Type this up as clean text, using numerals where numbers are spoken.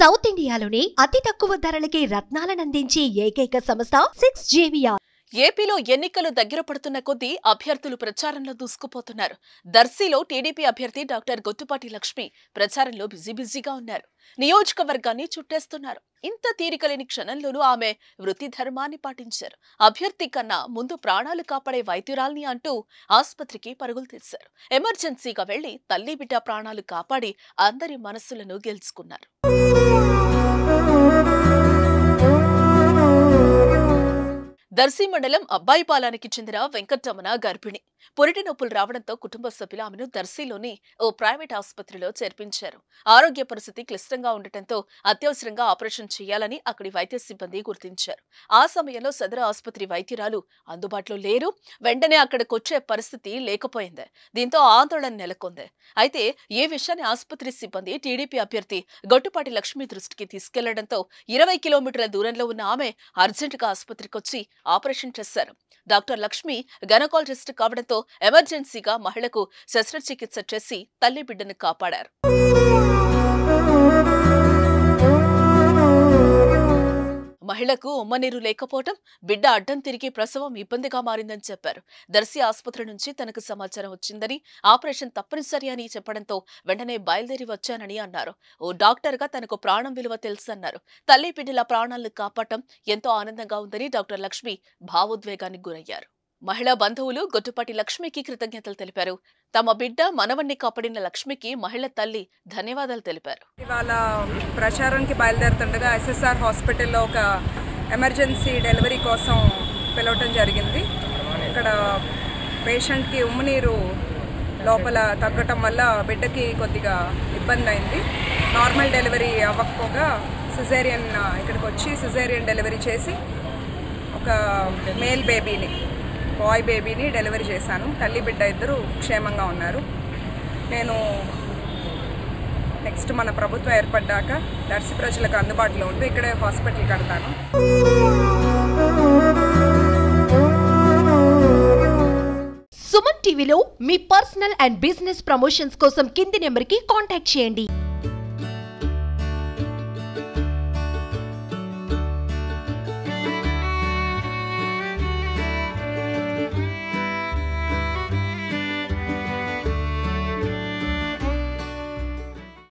South ఇండియాలోనే అతి తక్కువ ధరలకి రత్నాలనందించే ఏకైక సంస్థ 6JVR. ఏపీలో ఎన్నికలు దగ్గర పడుతున్న కొద్దీ అభ్యర్థులు ప్రచారంలో దూసుకుపోతున్నారు. దర్శిలో టీడీపీ అభ్యర్థి డాక్టర్ గొట్టుపాటి లక్ష్మి ప్రచారంలో బిజీగా ఉన్నారు. నియోజకవర్గాన్ని చుట్టేస్తున్నారు. ఇంత తీరికలేని క్షణంలోనూ ఆమె వృత్తి ధర్మాన్ని పాటించారు. అభ్యర్థి కన్నా ముందు ప్రాణాలు కాపాడే వైద్యురాల్ని అంటూ ఆసుపత్రికి పరుగులు తీశారు. ఎమర్జెన్సీగా వెళ్లి తల్లి బిడ్డ ప్రాణాలు కాపాడి అందరి మనస్సులను గెలుచుకున్నారు. దర్శి మండలం అబ్బాయిపాలానికి చెందిన వెంకటరమణ గర్భిణి. పురిటి నొప్పులు రావడంతో కుటుంబ సభ్యులు ఆమెను దర్శిలోని ఓ ప్రైవేట్ ఆసుపత్రిలో చేర్పించారు. ఆరోగ్య పరిస్థితి క్లిష్టంగా ఉండటంతో అత్యవసరంగా ఆపరేషన్ చేయాలని అక్కడి వైద్య సిబ్బంది గుర్తించారు. ఆ సమయంలో సదరు ఆసుపత్రి వైద్యురాలు అందుబాటులో లేరు. వెంటనే అక్కడికొచ్చే పరిస్థితి లేకపోయింది. దీంతో ఆందోళన నెలకొంది. అయితే ఈ విషయాన్ని ఆసుపత్రి సిబ్బంది టీడీపీ అభ్యర్థి గొట్టుపాటి లక్ష్మి దృష్టికి తీసుకెళ్లడంతో 20 కిలోమీటర్ల దూరంలో ఉన్న ఆమె అర్జెంటుగా ఆసుపత్రికి వచ్చి ఆపరేషన్ చేశారు. డాక్టర్ లక్ష్మి గైనకాలజిస్ట్ కావడంతో ఎమర్జెన్సీగా మహిళకు శస్త్రచికిత్స చేసి తల్లి బిడ్డను కాపాడారు. మహిళకు ఉమ్మనీరు లేకపోవడం, బిడ్డ అడ్డం తిరిగి ప్రసవం ఇబ్బందిగా మారిందని చెప్పారు. దర్శి ఆసుపత్రి నుంచి తనకు సమాచారం వచ్చిందని, ఆపరేషన్ తప్పనిసరి అని చెప్పడంతో వెంటనే బయలుదేరి వచ్చానని అన్నారు. ఓ డాక్టర్గా తనకు ప్రాణం విలువ తెలుసన్నారు. తల్లి బిడ్డల ప్రాణాలను కాపాడటం ఎంతో ఆనందంగా ఉందని డాక్టర్ లక్ష్మి భావోద్వేగానికి గురయ్యారు. మహిళా బంధువులు గొట్టుపాటి లక్ష్మికి కృతజ్ఞతలు తెలిపారు. తమ బిడ్డ మనవణ్ణి కాపాడిన లక్ష్మికి మహిళ తల్లి ధన్యవాదాలు తెలిపారు. ఇవాళ ప్రచారానికి బయలుదేరుతుండగా SSR హాస్పిటల్లో ఒక ఎమర్జెన్సీ డెలివరీ కోసం పిలవటం జరిగింది. ఇక్కడ పేషెంట్కి ఉమ్మనీరు లోపల తగ్గటం వల్ల బిడ్డకి కొద్దిగా ఇబ్బంది అయింది. నార్మల్ డెలివరీ అవ్వకపోగా సిజేరియన్ ఇక్కడికి వచ్చి సిజేరియన్ డెలివరీ చేసి ఒక మేల్ బేబీని, బాయ్ బేబీని డెలివరీ చేశాను. తల్లి బిడ్డ ఇద్దరు క్షేమంగా ఉన్నారు. నేను నెక్స్ట్ మన ప్రభుత్వం ఏర్పడ్డాక దర్శి ప్రజలకు అందుబాటులో ఉంటూ ఇక్కడే హాస్పిటల్ కడతాను. సుమన్ టీవీలో మీ పర్సనల్ అండ్ బిజినెస్ ప్రమోషన్స్ కోసం కింది నెంబర్కి కాంటాక్ట్ చేయండి.